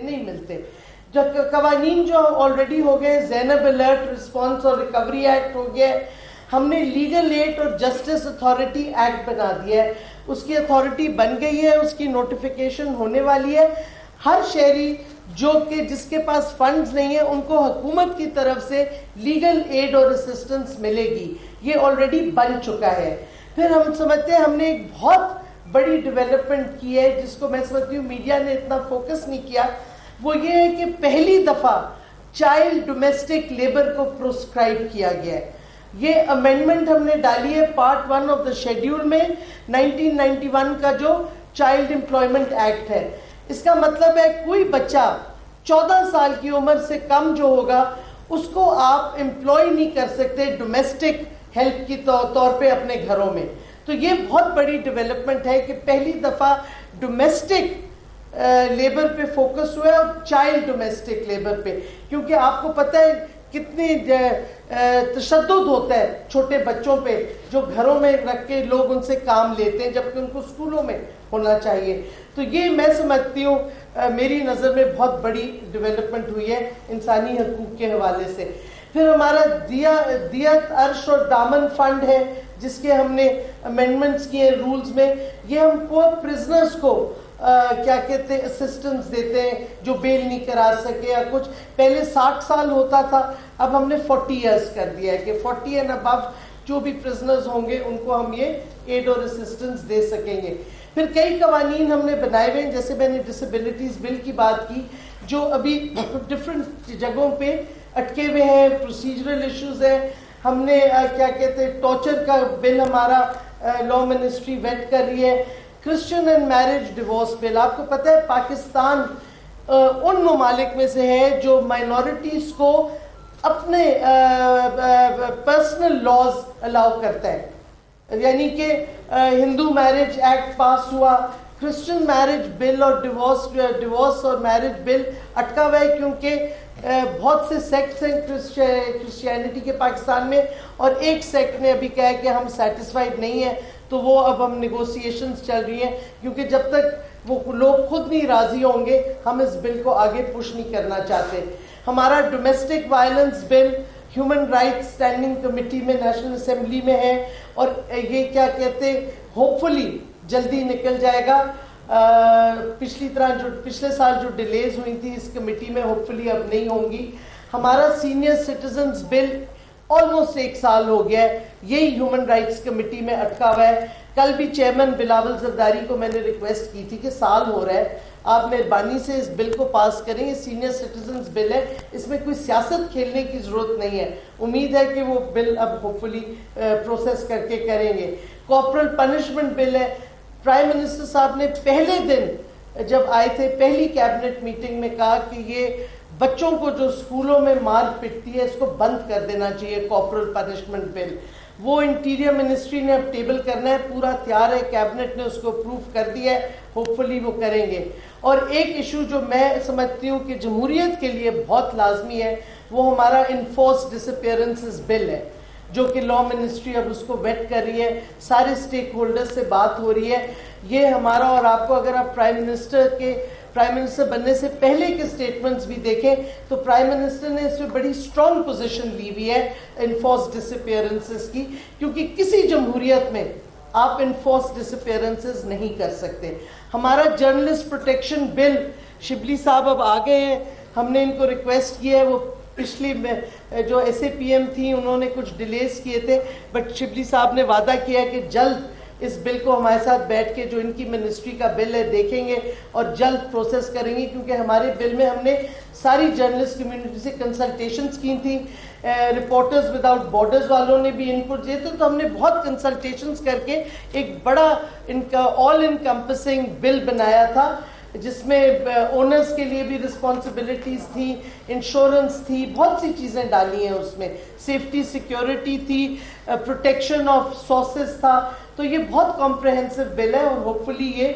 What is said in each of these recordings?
نہیں ملتے. جو قوانین جو آلریڈی ہو گئے, زینب الرٹ رسپانس اور ریکوری ایکٹ ہو گیا ہے, ہم نے لیگل ایڈ اور جسٹس اتھارٹی ایکٹ بنا دیا ہے, اس کی اتھارٹی بن گئی ہے, اس کی نوٹیفیکیشن ہونے والی ہے. ہر شہری جو کہ جس کے پاس فنڈز نہیں ہیں ان کو حکومت کی طرف سے لیگل ایڈ اور اسسٹنس ملے گی, یہ آلریڈی بن چکا ہے. پھر ہم سمجھتے ہیں ہم نے ایک بہت بڑی ڈیولپمنٹ کی ہے جس کو میں سمجھتی ہوں میڈیا نے اتنا فوکس نہیں کیا, وہ یہ ہے کہ پہلی دفعہ چائلڈ ڈومیسٹک لیبر کو پروسکرائب کیا گیا ہے. یہ امینڈمنٹ ہم نے ڈالی ہے پارٹ 1 آف دا شیڈیول میں 1991 کا جو چائلڈ امپلائمنٹ ایکٹ ہے. اس کا مطلب ہے کوئی بچہ 14 سال کی عمر سے کم جو ہوگا اس کو آپ امپلائی نہیں کر سکتے ڈومیسٹک ہیلپ کی طور پہ اپنے گھروں میں. تو یہ بہت بڑی ڈیولپمنٹ ہے کہ پہلی دفعہ ڈومیسٹک لیبر پہ فوکس ہوا ہے اور چائلڈ ڈومیسٹک لیبر پہ, کیونکہ آپ کو پتہ ہے کتنی تشدد ہوتا ہے چھوٹے بچوں پہ جو گھروں میں رکھ کے لوگ ان سے کام لیتے ہیں جبکہ ان کو اسکولوں میں ہونا چاہیے. تو یہ میں سمجھتی ہوں میری نظر میں بہت بڑی ڈیولپمنٹ ہوئی ہے انسانی حقوق کے حوالے سے. پھر ہمارا دیت عرش اور دامن فنڈ ہے جس کے ہم نے امینڈمنٹس کیے رولز میں. یہ ہم کو پرزنرز کو کیا کہتے ہیں اسسٹنس دیتے ہیں جو بیل نہیں کرا سکے یا کچھ. پہلے 60 سال ہوتا تھا, اب ہم نے 40 ایئرس کر دیا ہے کہ 40 اینڈ ابو جو بھی پرزنرز ہوں گے ان کو ہم یہ ایڈ اور اسسٹنس دے سکیں گے. پھر کئی قوانین ہم نے بنائے ہوئے ہیں, جیسے میں نے ڈسیبلٹیز بل کی بات کی جو ابھی ڈفرینٹ جگہوں پہ اٹکے ہوئے ہیں, پروسیجرل ایشوز ہیں. ہم نے کیا کہتے ہیں ٹارچر کا بل ہمارا لا منسٹری ویٹ کر رہی ہے. کرسچن اینڈ میرج ڈیورس بل, آپ کو پتہ ہے پاکستان ان ممالک میں سے ہے جو مائنورٹیز کو اپنے پرسنل لاز الاؤ کرتا ہے. یعنی کہ ہندو میرج ایکٹ پاس ہوا, کرسچن میرج بل اور ڈیورس اور میرج بل اٹکا ہوا ہے کیونکہ بہت سے سیکٹس ہیں کرسچینٹی کے پاکستان میں, اور ایک سیکٹ نے ابھی کہا ہے کہ ہم سیٹسفائیڈ نہیں ہیں, تو وہ اب ہم نیگوسیشنز چل رہی ہیں کیونکہ جب تک وہ لوگ خود نہیں راضی ہوں گے ہم اس بل کو آگے پش نہیں کرنا چاہتے. ہمارا ڈومیسٹک وائلنس بل ہیومن رائٹس اسٹینڈنگ کمیٹی میں نیشنل اسمبلی میں ہے, اور یہ کیا کہتے ہوپ فلی جلدی نکل جائے گا. پچھلے سال جو ڈیلیز ہوئی تھی اس کمیٹی میں ہوپ فلی اب نہیں ہوں گی. ہمارا سینئر سٹیزنز بل آلموسٹ 1 سال ہو گیا ہے, یہی ہیومن رائٹس کمیٹی میں اٹکا ہوا ہے. کل بھی چیئرمین بلاول زرداری کو میں نے ریکویسٹ کی تھی کہ سال ہو رہا ہے, آپ مہربانی سے اس بل کو پاس کریں. یہ سینئر سٹیزنز بل ہے, اس میں کوئی سیاست کھیلنے کی ضرورت نہیں ہے. امید ہے کہ وہ بل اب ہوپ فلی پروسیس کر کے کریں گے. کارپورل پنشمنٹ بل ہے. پرائم منسٹر صاحب نے پہلے دن جب آئے تھے پہلی کیبنٹ میٹنگ میں کہا کہ یہ بچوں کو جو اسکولوں میں مار پٹتی ہے اس کو بند کر دینا چاہیے کارپورل پنشمنٹ بل. وہ انٹیریئر منسٹری نے اب ٹیبل کرنا ہے, پورا تیار ہے, کیبنٹ نے اس کو اپروو کر دیا ہے, ہوپ فلی وہ کریں گے. اور ایک ایشو جو میں سمجھتی ہوں کہ جمہوریت کے لیے بہت لازمی ہے وہ ہمارا انفورس ڈس اپیئرنسز بل ہے جو کہ لا منسٹری اب اس کو ویٹ کر رہی ہے, سارے اسٹیک ہولڈر سے بات ہو رہی ہے. یہ ہمارا, اور آپ کو اگر آپ پرائم منسٹر بننے سے پہلے کے سٹیٹمنٹس بھی دیکھیں تو پرائم منسٹر نے اس میں بڑی اسٹرانگ پوزیشن لی ہوئی ہے انفورس ڈس اپیئرنسز کی, کیونکہ کسی جمہوریت میں آپ انفورس ڈس اپیئرنسز نہیں کر سکتے. ہمارا جرنلسٹ پروٹیکشن بل, شبلی صاحب اب آ گئے ہیں, ہم نے ان کو ریکویسٹ کیا ہے, وہ پچھلی جو ایس اے پی ایم تھی انہوں نے کچھ ڈیلیز کیے تھے, بٹ شبلی صاحب نے وعدہ کیا ہے کہ جلد اس بل کو ہمارے ساتھ بیٹھ کے جو ان کی منسٹری کا بل ہے دیکھیں گے اور جلد پروسیس کریں گے, کیونکہ ہمارے بل میں ہم نے ساری جرنلسٹ کمیونٹی سے کنسلٹیشنز کی تھیں. رپورٹرز وداؤٹ بارڈرز والوں نے بھی انپٹ دیے تھے, تو ہم نے بہت کنسلٹیشنز کر کے ایک بڑا آل انکمپسنگ بل بنایا تھا جس میں اونرز کے لیے بھی رسپانسبلٹیز تھیں, انشورنس تھی, بہت سی چیزیں ڈالی ہیں اس میں, سیفٹی سیکیورٹی تھی, پروٹیکشن آف سورسز تھا. تو یہ بہت کمپریہنسو بل ہے اور ہوپ فلی یہ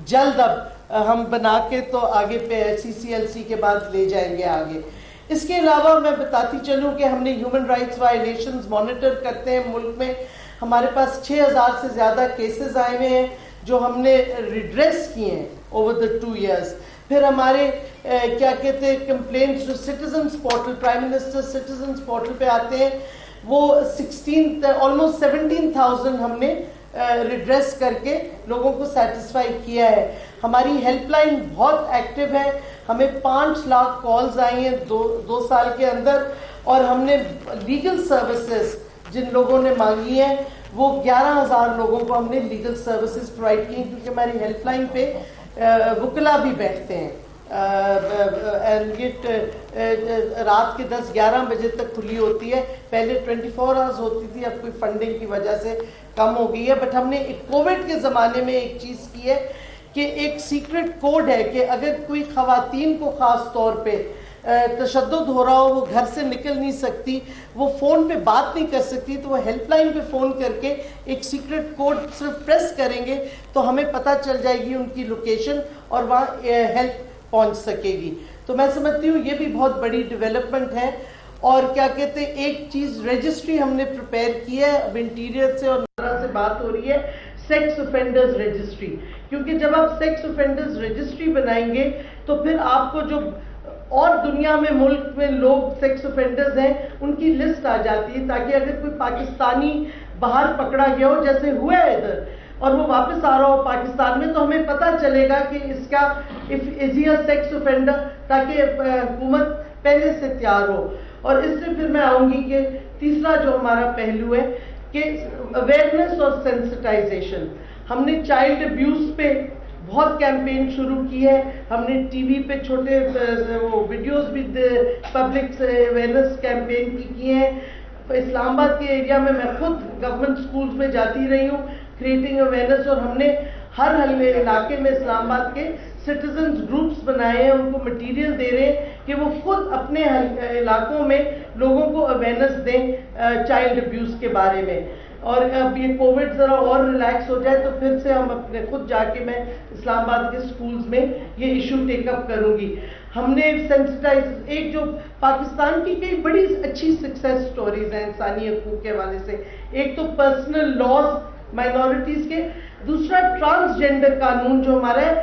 جلد اب ہم بنا کے تو آگے پہ CCLC کے بعد لے جائیں گے آگے. اس کے علاوہ میں بتاتی چلوں کہ ہم نے ہیومن رائٹس وائلیشنز مانیٹر کرتے ہیں ملک میں. ہمارے پاس 6000 سے زیادہ کیسز آئے ہوئے ہیں جو ہم نے ریڈریس کیے ہیں اوور دا 2 years. پھر ہمارے کیا کہتے ہیں کمپلینٹس جو citizens portal prime minister citizens portal پہ آتے ہیں وہ آلموسٹ 17,000 ہم نے ریڈریس کر کے لوگوں کو سیٹسفائی کیا ہے. ہماری ہیلپ لائن بہت ایکٹیو ہے, ہمیں 5 لاکھ کالز آئی ہیں 2 سال کے اندر, اور ہم نے لیگل سروسز جن لوگوں نے مانگی ہیں وہ 11,000 لوگوں کو ہم نے لیگل سروسز پرووائڈ کی ہیں, کیونکہ ہماری ہیلپ لائن پہ وکلا بھی بیٹھتے ہیں. رات کے 10-11 بجے تک کھلی ہوتی ہے, پہلے 24 آورز ہوتی تھی, اب کوئی فنڈنگ کی وجہ سے کم ہو گئی ہے. بٹ ہم نے کووڈ کے زمانے میں ایک چیز کی ہے کہ ایک سیکرٹ کوڈ ہے کہ اگر کوئی خواتین کو خاص طور پہ تشدد ہو رہا ہو, وہ گھر سے نکل نہیں سکتی, وہ فون پہ بات نہیں کر سکتی, تو وہ ہیلپ لائن پہ فون کر کے ایک سیکرٹ کوڈ صرف پریس کریں گے تو ہمیں پتہ چل جائے گی ان کی لوکیشن اور وہاں ہیلپ پہنچ سکے گی. تو میں سمجھتی ہوں یہ بھی بہت بڑی ڈیولپمنٹ ہے. اور کیا کہتے ہیں ایک چیز رجسٹری ہم نے پریپیئر کی ہے, اب انٹیریئر سے اور نارا سے بات ہو رہی ہے, سیکس افینڈرز رجسٹری. کیونکہ جب آپ سیکس افینڈرز رجسٹری بنائیں گے تو پھر آپ کو جو اور دنیا میں ملک میں لوگ سیکس افینڈرز ہیں ان کی لسٹ آ جاتی ہے, تاکہ اگر کوئی پاکستانی باہر پکڑا گیا ہو جیسے ہوا ہے ادھر اور وہ واپس آ رہا ہو پاکستان میں, تو ہمیں پتہ چلے گا کہ اس کا از ہی سیکس افینڈر, تاکہ حکومت پہلے سے تیار ہو. اور اس سے پھر میں آؤں گی کہ تیسرا جو ہمارا پہلو ہے کہ اویئرنیس اور سینسٹائزیشن. ہم نے چائلڈ ابیوز پہ بہت کیمپین شروع کی ہے, ہم نے ٹی وی پہ چھوٹے وہ ویڈیوز بھی پبلک اویئرنیس کیمپین کی ہیں. اسلام آباد کے ایریا میں خود گورنمنٹ اسکولز میں جاتی رہی ہوں کریٹنگ اویئرنیس, اور ہم نے ہر علاقے میں اسلام آباد کے سٹیزنز گروپس بنائے ہیں, ان کو مٹیریل دے رہے ہیں کہ وہ خود اپنے علاقوں میں لوگوں کو اویئرنیس دیں چائلڈ ابیوز کے بارے میں. اور اب یہ کووڈ ذرا اور ریلیکس ہو جائے تو پھر سے ہم اپنے خود جا کے میں اسلام آباد کے سکولز میں یہ ایشو ٹیک اپ کروں گی. ہم نے سینسٹائز ایک جو پاکستان کی کئی بڑی اچھی سکسیس سٹوریز ہیں انسانی حقوق کے حوالے سے, ایک تو پرسنل لاز مائنورٹیز کے, دوسرا ٹرانسجینڈر قانون جو ہمارا ہے.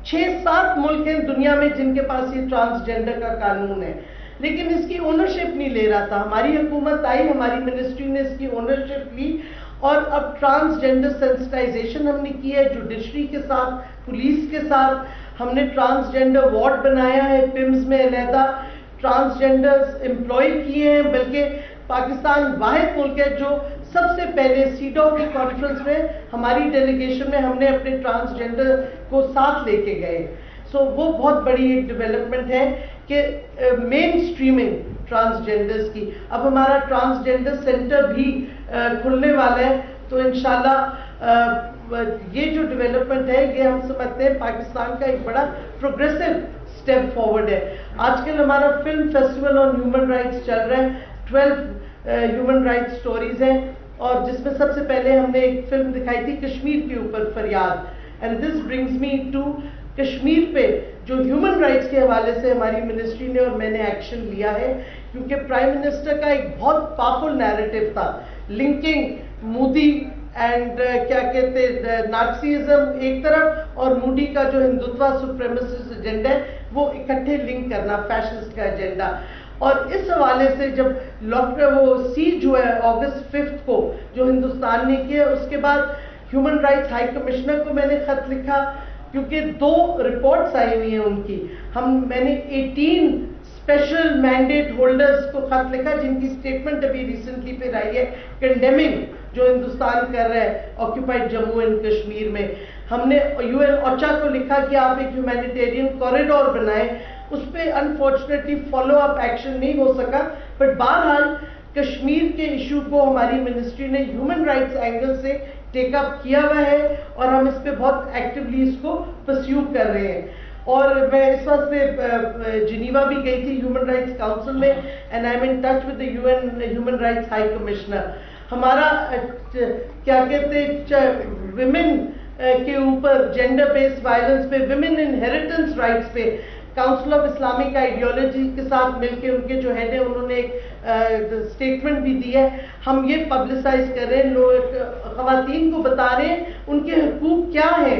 6-7 ملک ہیں دنیا میں جن کے پاس یہ ٹرانسجینڈر کا قانون ہے, لیکن اس کی اونرشپ نہیں لے رہا تھا. ہماری حکومت آئی, ہماری منسٹری نے اس کی اونرشپ لی, اور اب ٹرانسجینڈر سینسٹائزیشن ہم نے کی ہے جوڈیشری کے ساتھ, پولیس کے ساتھ. ہم نے ٹرانسجینڈر وارڈ بنایا ہے پمز میں, علیحدہ ٹرانسجینڈرز امپلائی کیے ہیں, بلکہ پاکستان واحد ملک ہے جو سب سے پہلے سیڈو کی کانفرنس میں ہماری ڈیلیگیشن میں ہم نے اپنے ٹرانسجینڈر کو ساتھ لے کے گئے. سو وہ بہت بڑی ایک ڈیولپمنٹ ہے کہ مین اسٹریمنگ ٹرانسجینڈرز کی. اب ہمارا ٹرانسجینڈر سینٹر بھی کھلنے والا ہے, تو انشاءاللہ یہ جو ڈیولپمنٹ ہے یہ ہم سمجھتے ہیں پاکستان کا ایک بڑا پروگریسو اسٹیپ فارورڈ ہے. آج کل ہمارا film festival on human rights چل رہا ہے, 12 ہیومن رائٹس سٹوریز ہیں, اور جس میں سب سے پہلے ہم نے ایک فلم دکھائی تھی کشمیر کے اوپر, فریاد. And this brings me to Kashmir پہ جو ہیومن رائٹس کے حوالے سے ہماری منسٹری نے اور میں نے ایکشن لیا ہے, کیونکہ پرائم منسٹر کا ایک بہت پاورفل نیریٹو تھا لنکنگ مودی اینڈ کیا کہتے نارکسیزم ایک طرف اور مودی کا جو ہندوتوا سپریمسسٹ ایجنڈا ہے وہ اکٹھے لنک کرنا, فیشسٹ کا ایجنڈا. اور اس حوالے سے جب وہ سیج ہوا ہے اگست 5 کو جو ہندوستان نے کیا, اس کے بعد ہیومن رائٹس ہائی کمشنر کو میں نے خط لکھا, کیونکہ 2 رپورٹس آئی ہوئی ہیں ان کی. میں نے 18 اسپیشل مینڈیٹ ہولڈرز کو خط لکھا جن کی اسٹیٹمنٹ ابھی ریسنٹلی پھر آئی ہے کنڈیمنگ جو ہندوستان کر رہا ہے آکوپائڈ جموں اینڈ کشمیر میں. ہم نے یو این اوچا کو لکھا کہ آپ ایک ہیومینیٹیرین کوریڈور بنائیں. اس پہ انفارچونیٹلی فالو اپ ایکشن نہیں ہو سکا, بٹ بہرحال کشمیر کے ایشو کو ہماری منسٹری نے ہیومن رائٹس اینگل سے ٹیک اپ کیا ہوا ہے, اور ہم اس پہ بہت ایکٹیولی اس کو پرسیو کر رہے ہیں. اور میں اس واسطے جنیوا بھی گئی تھی ہیومن رائٹس کاؤنسل میں, and I am in touch with the UN human rights high commissioner. ہمارا کیا کہتے ویمن کے اوپر جینڈر بیسڈ وائلنس پہ, ویمن انہیریٹنس رائٹس پہ کاؤنسل آف اسلامک آئیڈیالوجی کے ساتھ مل کے ان کے جو ہیڈ ہیں انہوں نے ایک اسٹیٹمنٹ بھی دی ہے. ہم یہ پبلسائز کر رہے ہیں, خواتین کو بتا رہے ہیں ان کے حقوق کیا ہیں.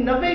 90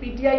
PTI